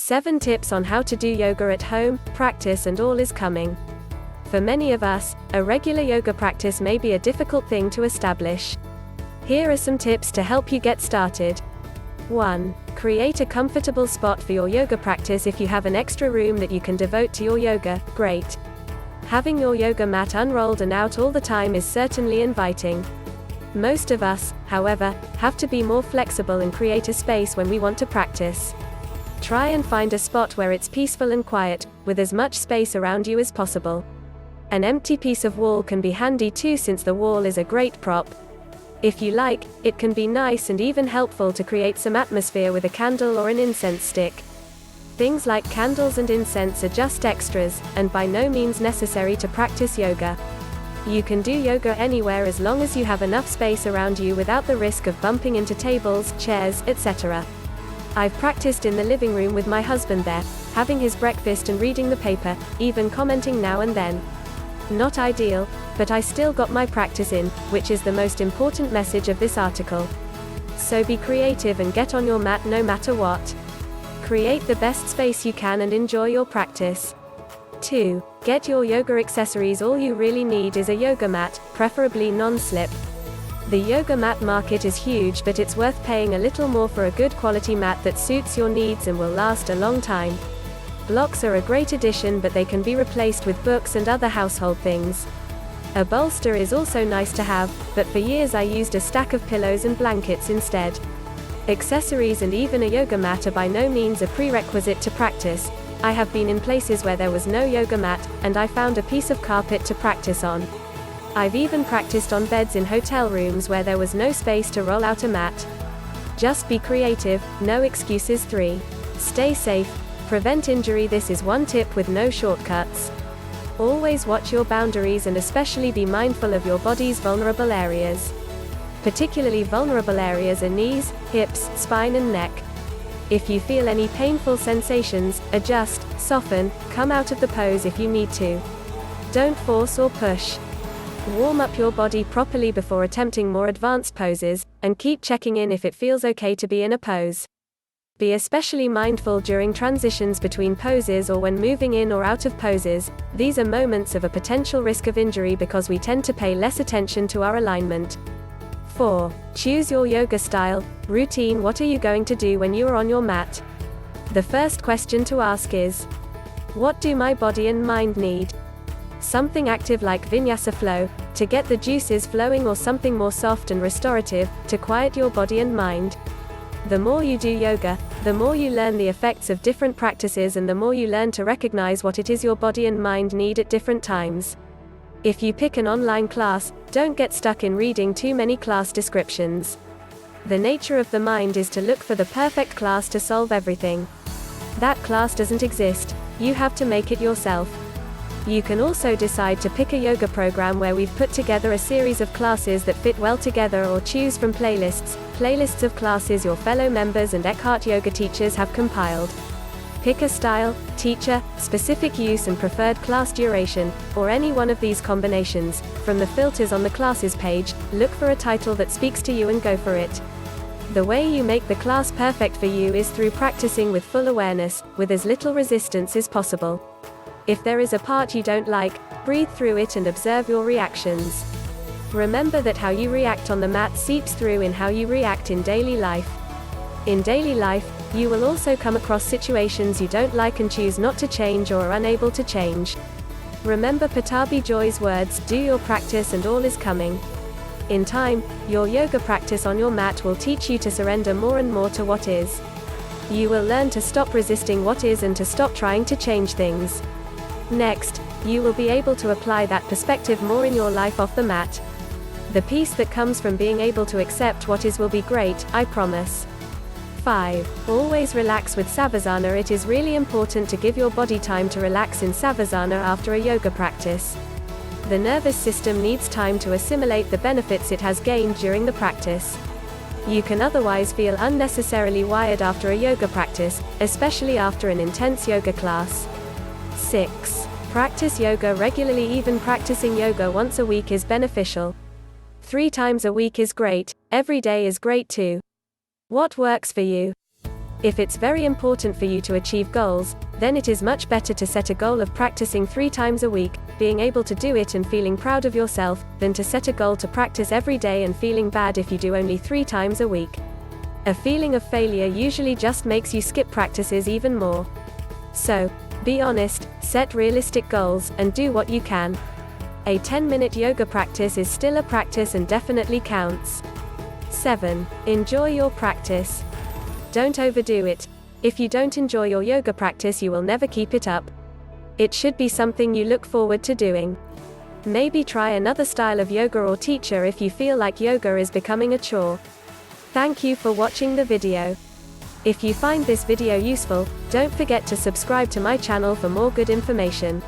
7 tips on how to do yoga at home, practice and all is coming. For many of us, a regular yoga practice may be a difficult thing to establish. Here are some tips to help you get started. 1. Create a comfortable spot for your yoga practice. If you have an extra room that you can devote to your yoga, great. Having your yoga mat unrolled and out all the time is certainly inviting. Most of us, however, have to be more flexible and create a space when we want to practice. Try and find a spot where it's peaceful and quiet, with as much space around you as possible. An empty piece of wall can be handy too, since the wall is a great prop. If you like, it can be nice and even helpful to create some atmosphere with a candle or an incense stick. Things like candles and incense are just extras, and by no means necessary to practice yoga. You can do yoga anywhere as long as you have enough space around you without the risk of bumping into tables, chairs, etc. I've practiced in the living room with my husband there, having his breakfast and reading the paper, even commenting now and then. Not ideal, but I still got my practice in, which is the most important message of this article. So be creative and get on your mat no matter what. Create the best space you can and enjoy your practice. 2. Get your yoga accessories. All you really need is a yoga mat, preferably non-slip. The yoga mat market is huge, but it's worth paying a little more for a good quality mat that suits your needs and will last a long time. Blocks are a great addition, but they can be replaced with books and other household things. A bolster is also nice to have, but for years I used a stack of pillows and blankets instead. Accessories and even a yoga mat are by no means a prerequisite to practice. I have been in places where there was no yoga mat, and I found a piece of carpet to practice on. I've even practiced on beds in hotel rooms where there was no space to roll out a mat. Just be creative, no excuses. 3. Stay safe. Prevent injury. This is one tip with no shortcuts. Always watch your boundaries and especially be mindful of your body's vulnerable areas. Particularly vulnerable areas are knees, hips, spine and neck. If you feel any painful sensations, adjust, soften, come out of the pose if you need to. Don't force or push. Warm up your body properly before attempting more advanced poses, and keep checking in if it feels okay to be in a pose. Be especially mindful during transitions between poses or when moving in or out of poses. These are moments of a potential risk of injury because we tend to pay less attention to our alignment. 4. Choose your yoga style, routine. What are you going to do when you are on your mat? The first question to ask is, what do my body and mind need? Something active like vinyasa flow, to get the juices flowing, or something more soft and restorative, to quiet your body and mind. The more you do yoga, the more you learn the effects of different practices and the more you learn to recognize what it is your body and mind need at different times. If you pick an online class, don't get stuck in reading too many class descriptions. The nature of the mind is to look for the perfect class to solve everything. That class doesn't exist, you have to make it yourself. You can also decide to pick a yoga program where we've put together a series of classes that fit well together, or choose from playlists of classes your fellow members and Eckhart yoga teachers have compiled. Pick a style, teacher, specific use and preferred class duration, or any one of these combinations. From the filters on the classes page, look for a title that speaks to you and go for it. The way you make the class perfect for you is through practicing with full awareness, with as little resistance as possible. If there is a part you don't like, breathe through it and observe your reactions. Remember that how you react on the mat seeps through in how you react in daily life. In daily life, you will also come across situations you don't like and choose not to change or are unable to change. Remember Pattabhi Joy's words, do your practice and all is coming. In time, your yoga practice on your mat will teach you to surrender more and more to what is. You will learn to stop resisting what is and to stop trying to change things. Next, you will be able to apply that perspective more in your life off the mat. The peace that comes from being able to accept what is will be great, I promise. 5. Always relax with Savasana. It is really important to give your body time to relax in Savasana after a yoga practice. The nervous system needs time to assimilate the benefits it has gained during the practice. You can otherwise feel unnecessarily wired after a yoga practice, especially after an intense yoga class. 6. Practice yoga regularly. Even practicing yoga once a week is beneficial. 3 times a week is great, every day is great too. What works for you? If it's very important for you to achieve goals, then it is much better to set a goal of practicing 3 times a week, being able to do it and feeling proud of yourself, than to set a goal to practice every day and feeling bad if you do only 3 times a week. A feeling of failure usually just makes you skip practices even more. So, be honest, set realistic goals, and do what you can. A 10-minute yoga practice is still a practice and definitely counts. 7. Enjoy your practice. Don't overdo it. If you don't enjoy your yoga practice, you will never keep it up. It should be something you look forward to doing. Maybe try another style of yoga or teacher if you feel like yoga is becoming a chore. Thank you for watching the video. If you find this video useful, don't forget to subscribe to my channel for more good information.